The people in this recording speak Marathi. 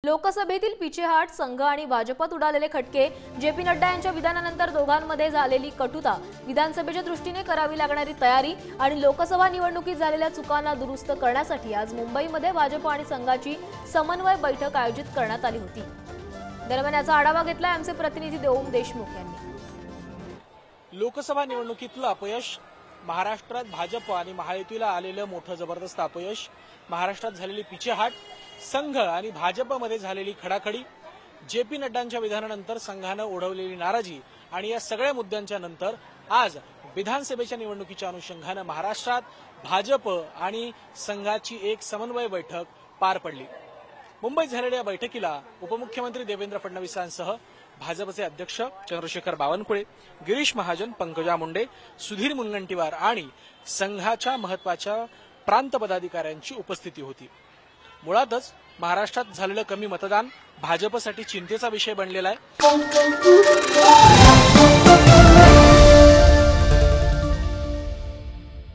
लोकसभेतील पिछेहाट संघ आणि भाजपत उडालेले खटके, जे.पी. नड्डा यांच्या विधानानंतर दोघांमध्ये झालेली कटुता, विधानसभेच्या दृष्टीने करावी लागणारी तयारी आणि लोकसभा निवडणुकीत झालेल्या चुकांना दुरुस्त करण्यासाठी आज मुंबईमध्ये भाजप आणि संघाची समन्वय बैठक आयोजित करण्यात आली होती। दरम्यान याचा आढावा घेतला आमचे प्रतिनिधी ओम देशमुख यांनी। लोकसभा निवडणुकीतलं अपयश, महाराष्ट्रात भाजप आणि महायुतीला आलेलं मोठं जबरदस्त अपयश, महाराष्ट्रात झालेली पिछेहाट, संघ आणि भाजपमध्ये झालेली खडाखडी, जे.पी. नड्डांच्या विधानानंतर संघानं ओढवलेली नाराजी आणि या सगळ्या मुद्द्यांच्या नंतर आज विधानसभेच्या निवडणुकीच्या अनुषंगानं महाराष्ट्रात भाजप आणि संघाची एक समन्वय बैठक पार पडली। मुंबईत झालेल्या बैठकीला उपमुख्यमंत्री देवेंद्र फडणवीसांसह भाजपचे अध्यक्ष चंद्रशेखर बावनकुळे, गिरीश महाजन, पंकजा मुंडे, सुधीर मुनगंटीवार आणि संघाच्या महत्वाच्या प्रांत पदाधिकाऱ्यांची उपस्थिती होती। मुळातच महाराष्ट्रात झालेलं कमी मतदान भाजपसाठी चिंतेचा विषय बनलेला आहे।